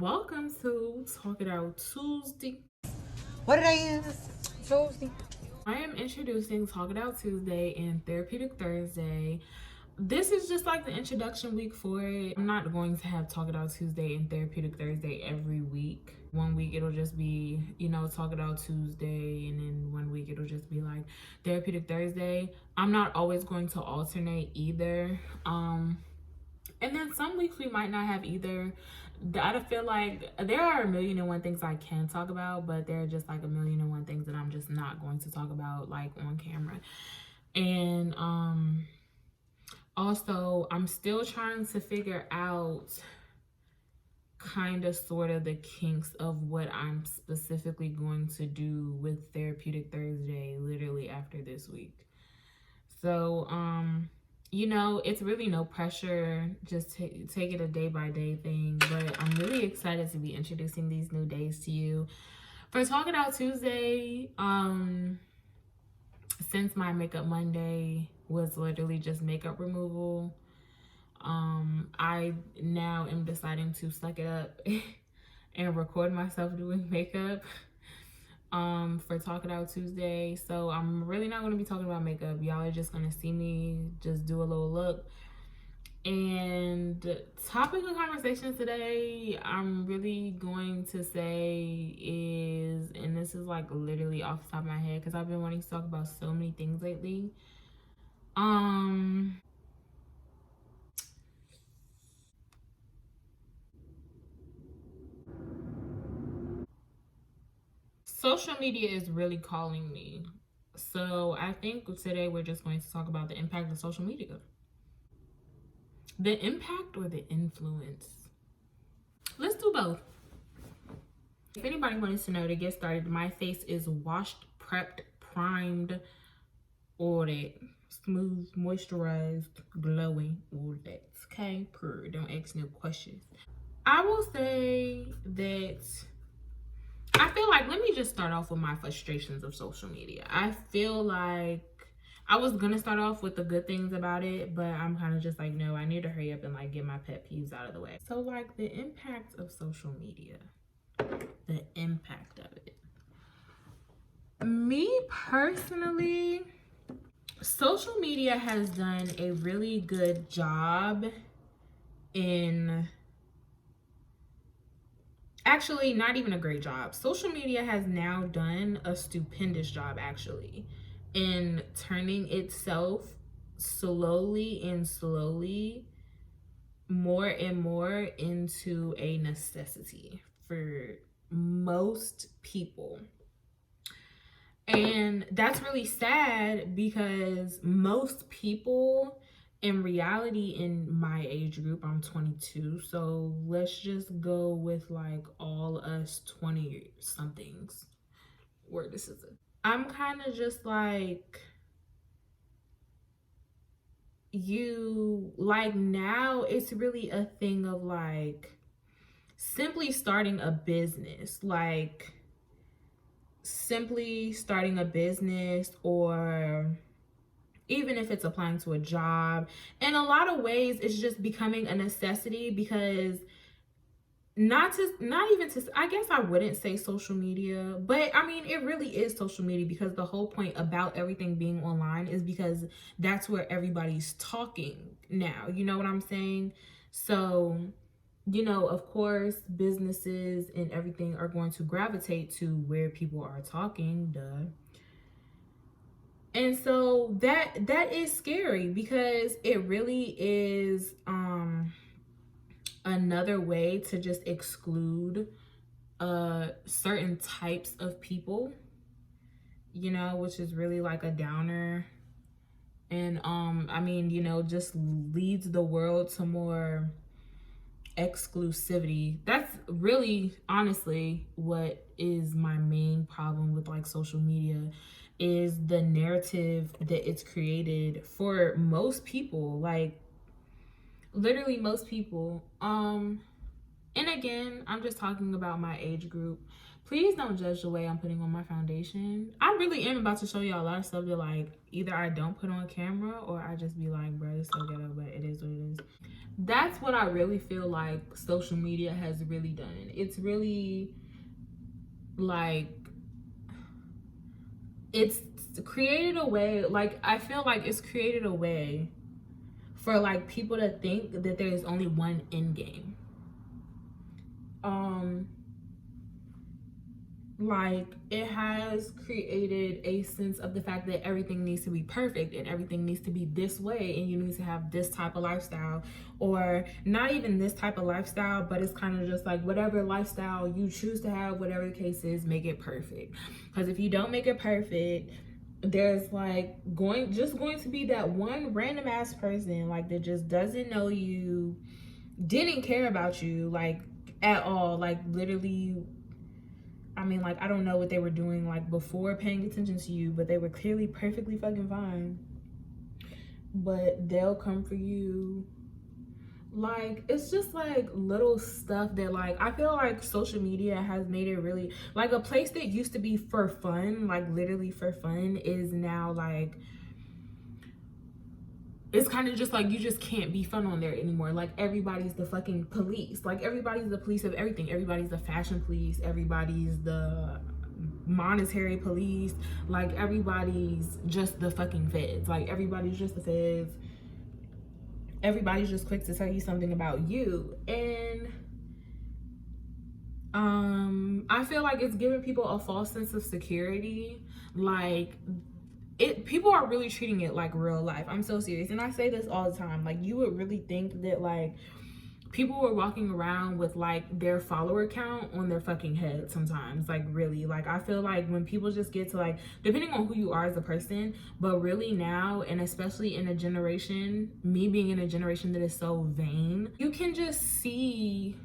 Welcome to Talk It Out Tuesday. What today is? Tuesday. I am introducing Talk It Out Tuesday and Therapeutic Thursday. This is just like the introduction week for it. I'm not going to have Talk It Out Tuesday and Therapeutic Thursday every week. One week it'll just be, Talk It Out Tuesday, and then one week it'll just be like Therapeutic Thursday. I'm not always going to alternate either. And then some weeks we might not have either. I feel like there are a million and one things I can talk about, but there are just like a million and one things that I'm just not going to talk about like on camera. And also I'm still trying to figure out kind of sort of the kinks of what I'm specifically going to do with Therapeutic Thursday literally after this week. So it's really no pressure. Just take it a day by day thing. But I'm really excited to be introducing these new days to you. For Talk It Out Tuesday, since my Makeup Monday was literally just makeup removal, I now am deciding to suck it up and record myself doing makeup for Talk It Out Tuesday. So I'm really not going to be talking about makeup. Y'all are just going to see me just do a little look. And topic of conversation today, I'm really going to say is, and this is like literally off the top of my head because I've been wanting to talk about so many things lately. Social media is really calling me. So I think today we're just going to talk about the impact of social media. The impact or the influence? Let's do both. If anybody wants to know, to get started, my face is washed, prepped, primed, all that. Smooth, moisturized, glowing, all that. Okay, don't ask no questions. I will say that I feel like, let me just start off with my frustrations of social media. I feel like I was gonna start off with the good things about it, but I'm kind of just like, no, I need to hurry up and like get my pet peeves out of the way. So like the impact of social media, the impact of it. Me personally, social media has done a really good job in, actually not even a great job. Social media has now done a stupendous job actually in turning itself slowly more and more into a necessity for most people. And that's really sad because most people in reality, in my age group, I'm 22, so let's just go with like all us 20 somethings where this is it. I'm kind of just like, you like, now it's really a thing of like simply starting a business, like simply starting a business, or even if it's applying to a job. In a lot of ways it's just becoming a necessity because not even to, I guess I wouldn't say social media, but I mean it really is social media, because the whole point about everything being online is because that's where everybody's talking now, you know what I'm saying? So of course businesses and everything are going to gravitate to where people are talking, duh. And so that is scary because it really is another way to just exclude certain types of people, which is really like a downer. And I mean, just leads the world to more exclusivity. That's really honestly what is my main problem with like social media, is the narrative that it's created for most people, like literally most people. And again, I'm just talking about my age group. Please don't judge the way I'm putting on my foundation. I really am about to show y'all a lot of stuff that like either I don't put on camera or I just be like, bro, it's so ghetto, but it is what it is. That's what I really feel like social media has really done. It's really like, it's created a way, like I feel like it's created a way for like people to think that there's only one end game. Like it has created a sense of the fact that everything needs to be perfect and everything needs to be this way, and you need to have this type of lifestyle, or not even this type of lifestyle, but it's kind of just like whatever lifestyle you choose to have, whatever the case is, make it perfect. Because if you don't make it perfect, there's like going to be that one random ass person like that just doesn't know you, didn't care about you like at all, like literally. I mean, like, I don't know what they were doing, like, before paying attention to you, but they were clearly perfectly fucking fine. But they'll come for you. Like, it's just, like, little stuff that, like, I feel like social media has made it really, like, a place that used to be for fun, like, literally for fun, is now, like, it's kind of just like you just can't be fun on there anymore. Like everybody's the fucking police. Like everybody's the police of everything. Everybody's the fashion police. Everybody's the monetary police. Like everybody's just the fucking feds. Like everybody's just the feds. Everybody's just quick to tell you something about you. And I feel like it's giving people a false sense of security. Like people are really treating it like real life. I'm so serious. And I say this all the time. Like you would really think that like people were walking around with like their follower count on their fucking head sometimes. Like really, like I feel like when people just get to like, depending on who you are as a person, but really now, and especially in a generation, me being in a generation that is so vain, you can just see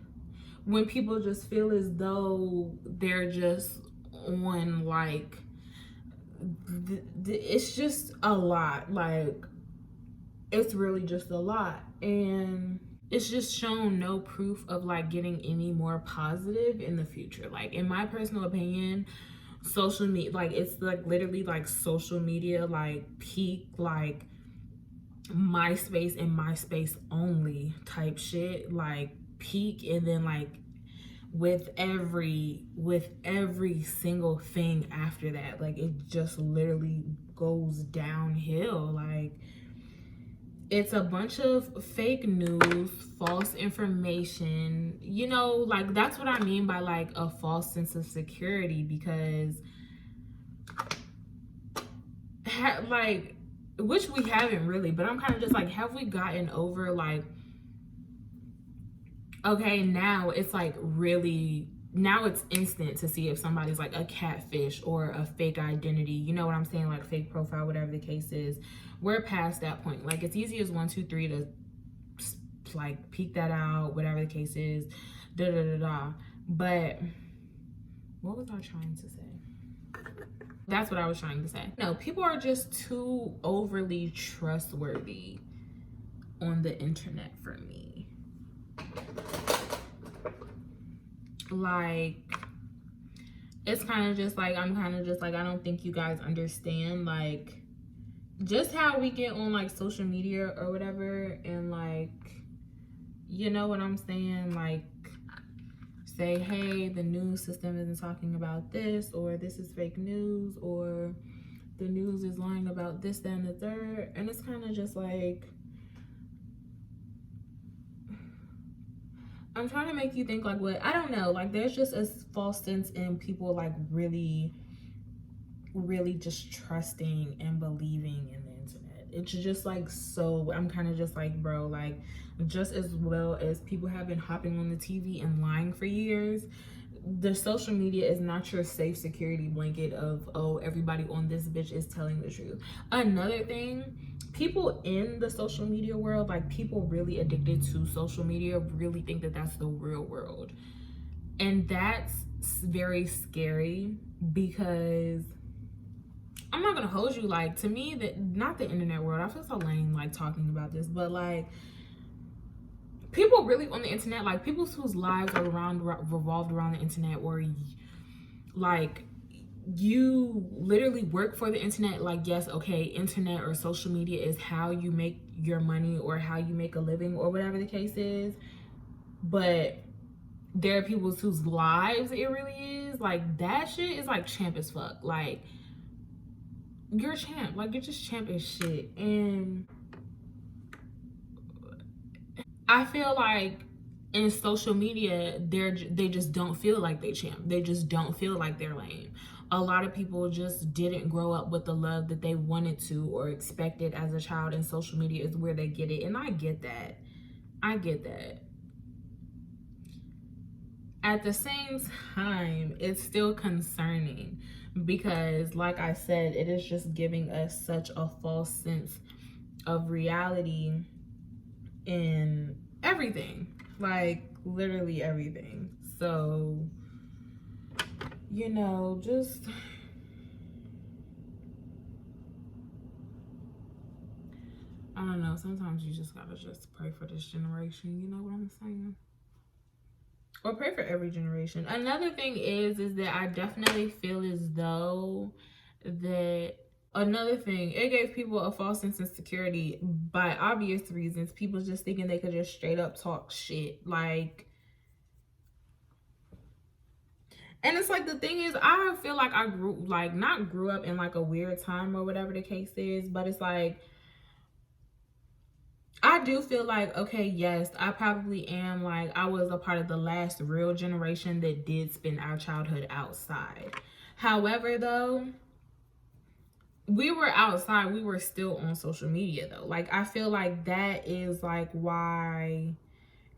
when people just feel as though they're just on like, it's just a lot. Like it's really just a lot, and it's just shown no proof of like getting any more positive in the future. Like in my personal opinion, social media, like it's like literally like social media like peak like MySpace and MySpace only type shit, like peak, and then like with every single thing after that, like it just literally goes downhill. Like it's a bunch of fake news, false information, you know, like that's what I mean by like a false sense of security. Because like, which we haven't really, but I'm kind of just like, have we gotten over like, okay, now it's like really, now it's instant to see if somebody's like a catfish or a fake identity, you know what I'm saying, like fake profile, whatever the case is. We're past that point. Like it's easy as 1 2 3 to like peek that out, whatever the case is, da da da da. But what was I trying to say? That's what I was trying to say. No, people are just too overly trustworthy on the internet for me. Like it's kind of just like, I'm kind of just like, I don't think you guys understand like just how we get on like social media or whatever, and like, you know what I'm saying, like say, hey, the news system isn't talking about this, or this is fake news, or the news is lying about this, that, and the third. And it's kind of just like, I'm trying to make you think like what, I don't know, like there's just a false sense in people like really just trusting and believing in the internet. It's just like, so I'm kind of just like, bro, like just as well as people have been hopping on the TV and lying for years, the social media is not your safe security blanket of, oh, everybody on this bitch is telling the truth. Another thing, people in the social media world, like people really addicted to social media, really think that that's the real world. And that's very scary, because I'm not gonna hold you, like to me, that not the internet world, I feel so lame like talking about this, but like people really on the internet, like people whose lives are revolved around the internet, or like you literally work for the internet. Like, yes, okay, internet or social media is how you make your money or how you make a living or whatever the case is, but there are people whose lives it really is. Like, that shit is like champ as fuck. Like, you're a champ. Like, you're just champ as shit. And I feel like in social media, they just don't feel like they champ. They just don't feel like they're lame. A lot of people just didn't grow up with the love that they wanted to or expected as a child, and social media is where they get it. And I get that. I get that. At the same time, it's still concerning because, like I said, it is just giving us such a false sense of reality in everything, like literally everything. So, just I don't know. Sometimes you just gotta just pray for this generation. You know what I'm saying? Or pray for every generation. Another thing is that I definitely feel as though that another thing, it gave people a false sense of security by obvious reasons. People just thinking they could just straight up talk shit. Like, and it's like, the thing is, I feel like I not grew up in like a weird time or whatever the case is, but it's like, I do feel like, okay, yes, I probably am, like, I was a part of the last real generation that did spend our childhood outside. However, though, we were outside, we were still on social media, though. Like, I feel like that is like why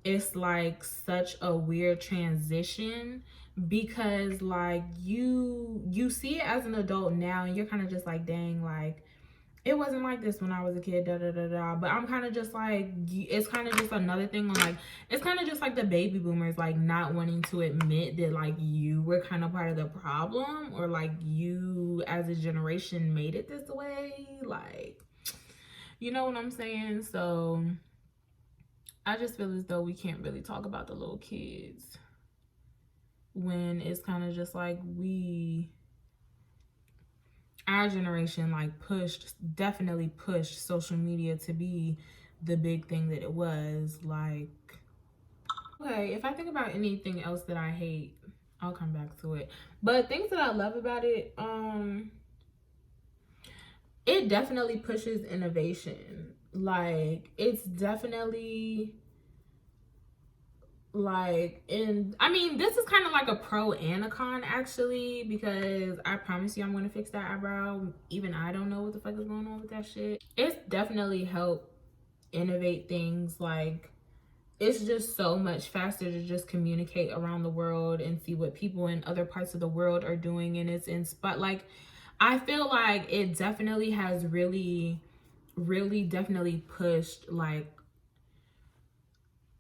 it's like such a weird transition, because like you see it as an adult now and you're kind of just like, dang, like, it wasn't like this when I was a kid, da da da da. But I'm kind of just like, it's kind of just another thing on like, it's kind of just like the baby boomers like not wanting to admit that like you were kind of part of the problem, or like you as a generation made it this way. Like, you know what I'm saying? So I just feel as though we can't really talk about the little kids when it's kind of just like our generation like definitely pushed social media to be the big thing that it was. Like, okay, if I think about anything else that I hate, I'll come back to it. But things that I love about it, it definitely pushes innovation. Like, it's definitely like, and I mean, this is kind of like a pro and a con actually, because I promise you I'm gonna fix that eyebrow. Even I don't know what the fuck is going on with that shit. It's definitely helped innovate things. Like, it's just so much faster to just communicate around the world and see what people in other parts of the world are doing, and it's in spot. Like, I feel like it definitely has really definitely pushed like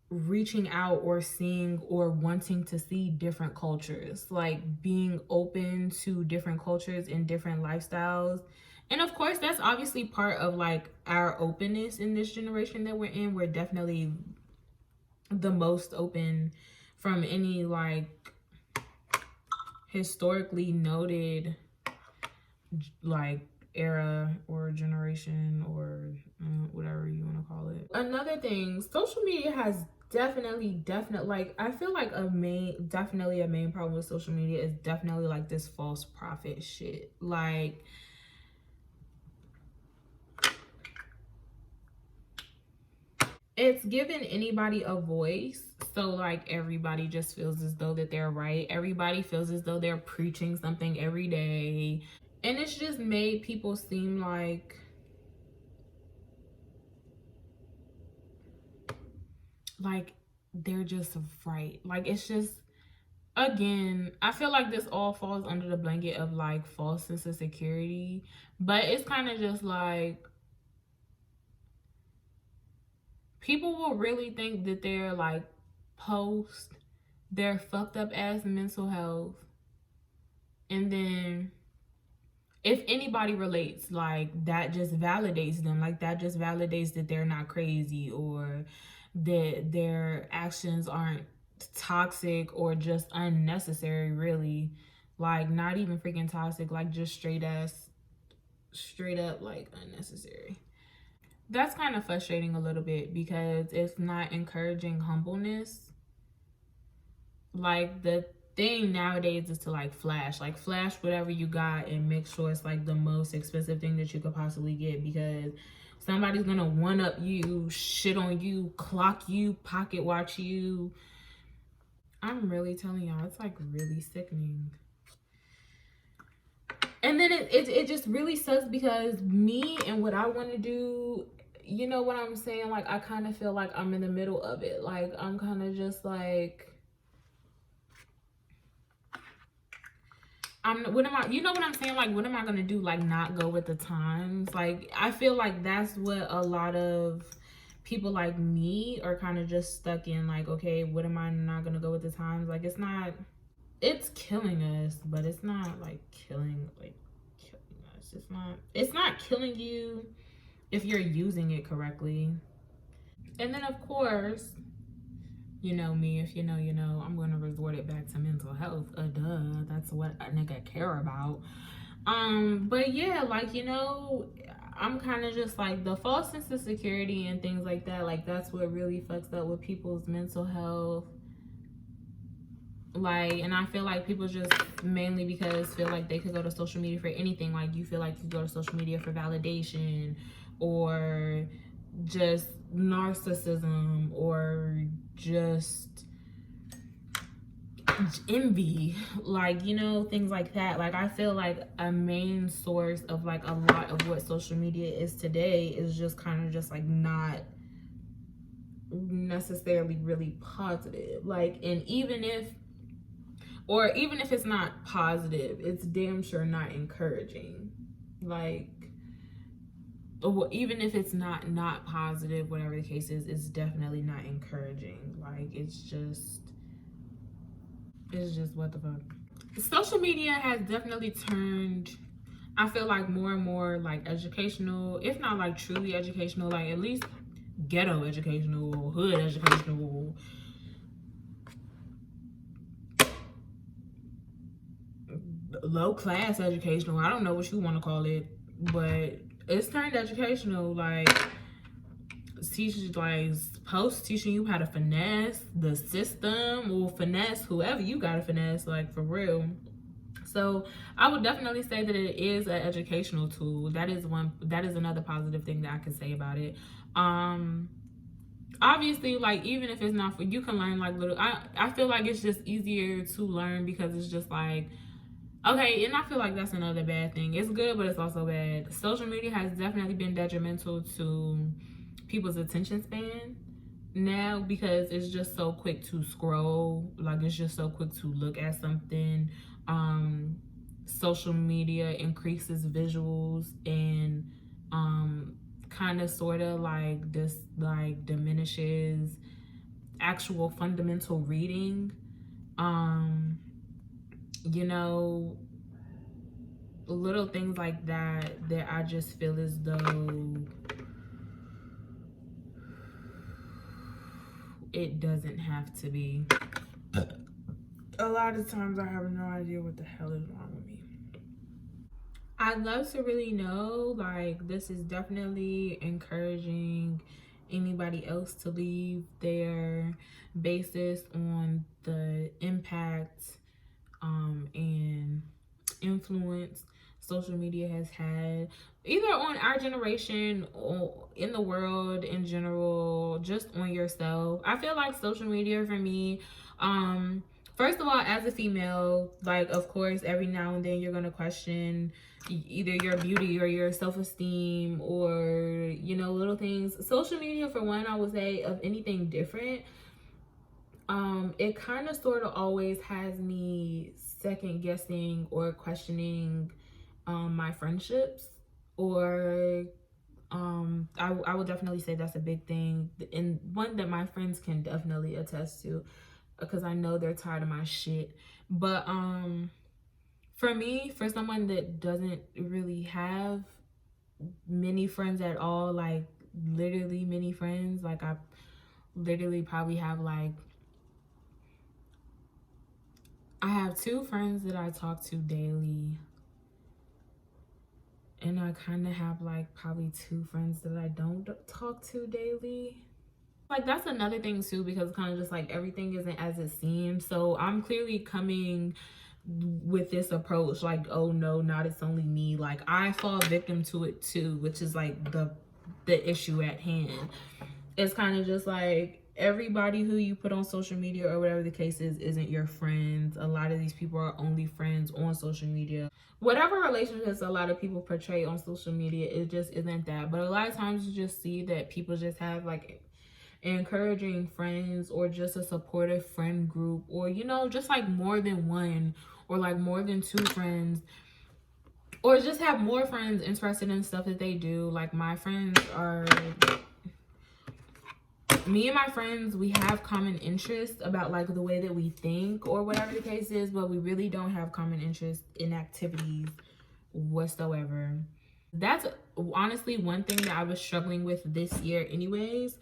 reaching out or seeing or wanting to see different cultures, like being open to different cultures and different lifestyles. And of course, that's obviously part of like our openness in this generation that we're in. We're definitely the most open from any like historically noted like era or generation or whatever you want to call it. Another thing, social media has definitely like, I feel like a main problem with social media is definitely like this false prophet shit. Like, it's given anybody a voice, so like everybody just feels as though that they're right. Everybody feels as though they're preaching something every day, and it's just made people seem like they're just right. Like, it's just, again, I feel like this all falls under the blanket of like false sense of security, but it's kind of just like people will really think that they're like post their fucked up ass mental health, and then if anybody relates, like that just validates them. Like, that just validates that they're not crazy, or that their actions aren't toxic or just unnecessary, really. Like, not even freaking toxic, like just straight up like unnecessary. That's kind of frustrating a little bit because it's not encouraging humbleness. Like, the thing nowadays is to like flash whatever you got and make sure it's like the most expensive thing that you could possibly get, because somebody's gonna one up you, shit on you, clock you, pocket watch you. I'm really telling y'all, it's like really sickening. And then it just really sucks because me and what I want to do, you know what I'm saying? Like, I kind of feel like I'm in the middle of it. Like, I'm kind of just like, what am I, you know what I'm saying? Like, what am I going to do? Like, not go with the times? Like, I feel like that's what a lot of people like me are kind of just stuck in. Like, okay, what am I not going to go with the times? Like, it's killing us, but it's not like killing us. It's not killing you if you're using it correctly. And then of course, you know me, if you know, you know, I'm gonna resort it back to mental health. Duh, that's what a nigga care about. But yeah, like, you know, I'm kind of just like the false sense of security and things like that. Like, that's what really fucks up with people's mental health. Like, and I feel like people just mainly because feel like they could go to social media for anything. Like, you feel like you go to social media for validation or just narcissism or just envy, like, you know, things like that. Like, I feel like a main source of like a lot of what social media is today is just kind of just like not necessarily really positive. Like, and even if it's not positive, it's damn sure not encouraging. Like, even if it's not positive, whatever the case is, it's definitely not encouraging. Like, it's just what the fuck. Social media has definitely turned, I feel like, more and more like educational, if not like truly educational, like at least ghetto educational, hood educational, low class educational. I don't know what you want to call it, but it's turned educational. Like, teachers, like, posts teaching you how to finesse the system or finesse whoever you gotta finesse, like, for real. So I would definitely say that it is an educational tool. That is another positive thing that I can say about it. Obviously, like, even if it's not for you, can learn like little, I feel like it's just easier to learn because it's just like, okay, and I feel like that's another bad thing. It's good, but it's also bad. Social media has definitely been detrimental to people's attention span now because it's just so quick to scroll. Like, it's just so quick to look at something. Social media increases visuals and kind of sort of like this, like, diminishes actual fundamental reading. You know, little things like that I just feel as though it doesn't have to be. A lot of times I have no idea what the hell is wrong with me. I'd love to really know, like, this is definitely encouraging anybody else to leave their basis on the impact and influence social media has had either on our generation or in the world in general, just on yourself. I feel like social media for me, first of all, as a female, like, of course, every now and then you're gonna question either your beauty or your self-esteem or, you know, little things. Social media, for one, I would say, of anything different, it kind of sort of always has me second guessing or questioning my friendships, or I would definitely say that's a big thing, and one that my friends can definitely attest to, because I know they're tired of my shit. But for me, for someone that doesn't really have many friends at all, like literally many friends, like I literally probably have like I have 2 friends that I talk to daily. And I kind of have like probably 2 friends that I don't talk to daily. Like that's another thing too, because kind of just like everything isn't as it seems. So I'm clearly coming with this approach like, oh no, not it's only me. Like I fall victim to it too, which is like the issue at hand. It's kind of just like everybody who you put on social media or whatever the case is isn't your friends. A lot of these people are only friends on social media. Whatever relationships a lot of people portray on social media, it just isn't that. But a lot of times you just see that people just have like encouraging friends or just a supportive friend group, or you know, just like more than one or like more than 2 friends, or just have more friends interested in stuff that they do. Like my friends are, me and my friends, we have common interests about like the way that we think or whatever the case is, but we really don't have common interests in activities whatsoever. That's honestly one thing that I was struggling with this year anyways.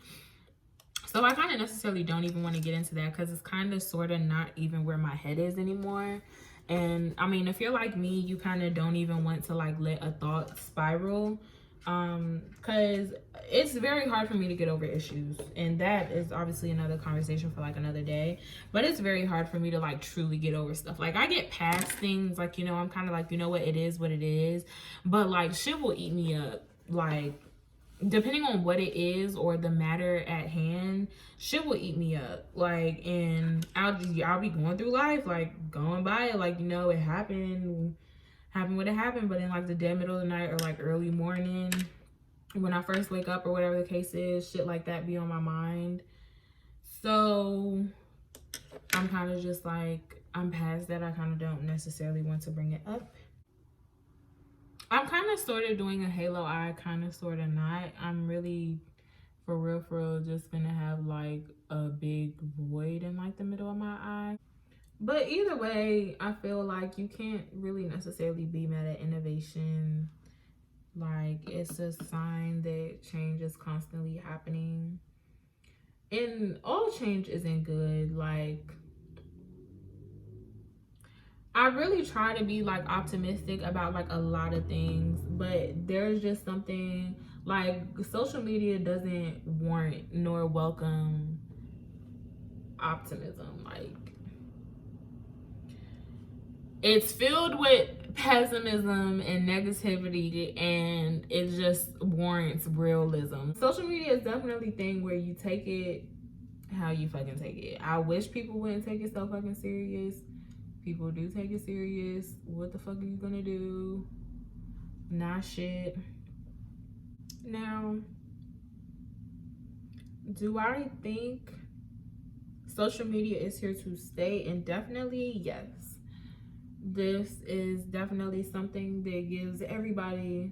So I kind of necessarily don't even want to get into that because it's kind of sort of not even where my head is anymore. And I mean, if you're like me, you kind of don't even want to like let a thought spiral, because it's very hard for me to get over issues, and that is obviously another conversation for like another day. But it's very hard for me to like truly get over stuff. Like I get past things, like, you know, I'm kind of like, you know what, it is what it is, but like shit will eat me up, like depending on what it is or the matter at hand, shit will eat me up. Like, and I'll be going through life, like going by it, like, you know, it happened what it happened. But in like the dead middle of the night or like early morning, when I first wake up or whatever the case is, shit like that be on my mind. So I'm kind of just like, I'm past that. I kind of don't necessarily want to bring it up. I'm kind of sort of doing a halo eye, kind of sort of not. I'm really, for real, just gonna have like a big void in like the middle of my eye. But either way, I feel like you can't really necessarily be mad at innovation. Like it's a sign that change is constantly happening. And all change isn't good. Like I really try to be like optimistic about like a lot of things, but there's just something like social media doesn't warrant nor welcome optimism. Like it's filled with pessimism and negativity, and it just warrants realism. Social media is definitely a thing where you take it how you fucking take it. I wish people wouldn't take it so fucking serious. People do take it serious. What the fuck are you gonna do? Nah, shit. Now, do I think social media is here to stay? And definitely, yes. This is definitely something that gives everybody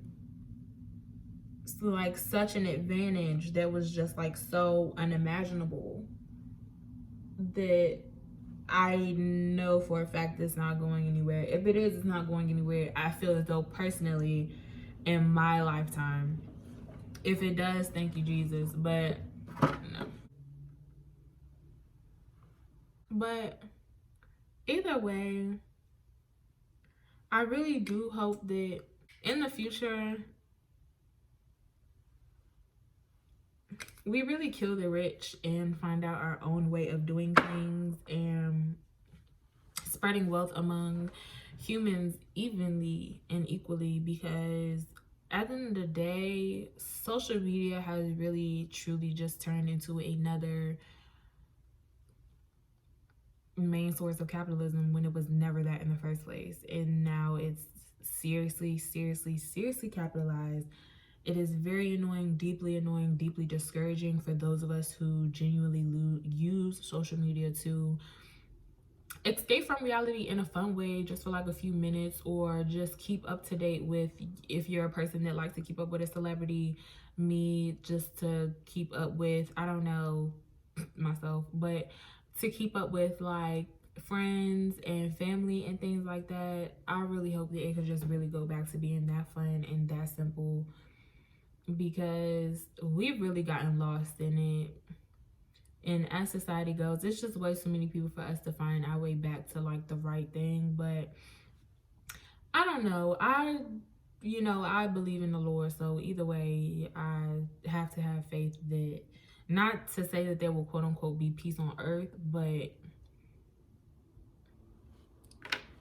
like such an advantage that was just like so unimaginable, that I know for a fact it's not going anywhere. If it is, it's not going anywhere. I feel as though personally in my lifetime. If it does, thank you, Jesus. But no. But either way, I really do hope that in the future, we really kill the rich and find out our own way of doing things and spreading wealth among humans evenly and equally, because at the end of the day, social media has really truly just turned into another main source of capitalism when it was never that in the first place. And now it's seriously capitalized. It is very annoying, deeply discouraging for those of us who genuinely use social media to escape from reality in a fun way, just for like a few minutes, or just keep up to date with, if you're a person that likes to keep up with a celebrity, me, just to keep up with, I don't know myself, but to keep up with like friends and family and things like that. I really hope that it could just really go back to being that fun and that simple, because we've really gotten lost in it. And as society goes, it's just way too many people for us to find our way back to like the right thing. But I don't know. I believe in the Lord, so either way, I have to have faith that, not to say that there will quote unquote be peace on earth, but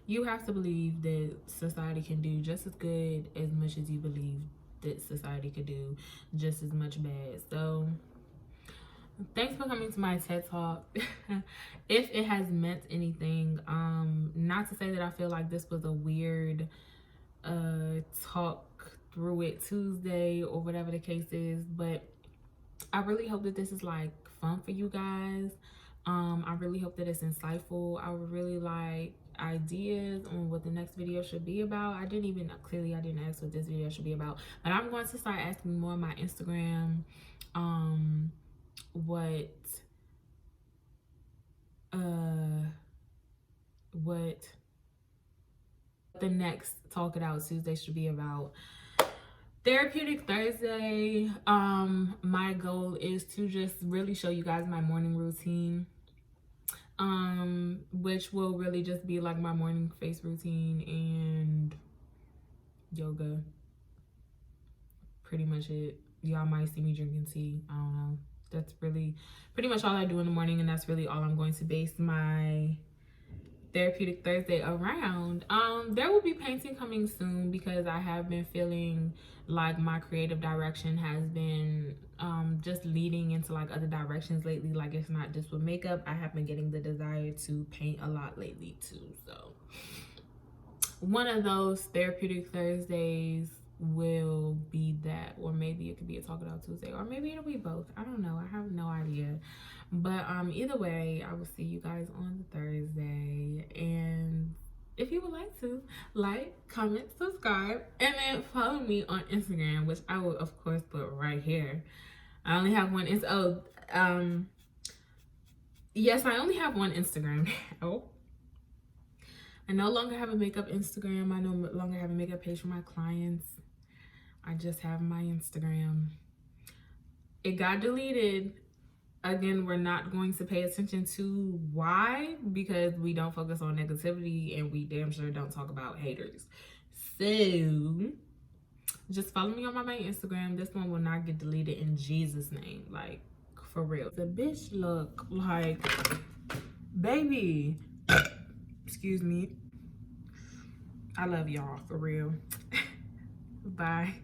you have to believe that society can do just as good as much as you believe that society could do just as much bad. So thanks for coming to my TED Talk. If it has meant anything, not to say that I feel like this was a weird talk through it Tuesday or whatever the case is, but I really hope that this is like fun for you guys. I really hope that it's insightful. I would really like ideas on what the next video should be about. I didn't ask what this video should be about, but I'm going to start asking more on my Instagram what the next Talk It Out Tuesday should be about. Therapeutic Thursday, my goal is to just really show you guys my morning routine, which will really just be like my morning face routine and yoga. Pretty much it. Y'all might see me drinking tea. I don't know. That's really pretty much all I do in the morning, and that's really all I'm going to base my Therapeutic Thursday around. There will be painting coming soon because I have been feeling like my creative direction has been just leading into like other directions lately. Like, it's not just with makeup. I have been getting the desire to paint a lot lately too. So one of those Therapeutic Thursdays will be that, or maybe it could be a Talk It Out Tuesday, or maybe it'll be both. I don't know. I have no idea. But either way, I will see you guys on Thursday. And if you would like to, like, comment, subscribe, and then follow me on Instagram, which I will of course put right here. I only have one. Yes, I only have one Instagram now. I no longer have a makeup Instagram. I no longer have a makeup page for my clients. I just have my Instagram. It got deleted. Again, we're not going to pay attention to why, because we don't focus on negativity and we damn sure don't talk about haters. So just follow me on my main Instagram. This one will not get deleted in Jesus' name. Like, for real. The bitch look like, baby. Excuse me. I love y'all, for real. Bye.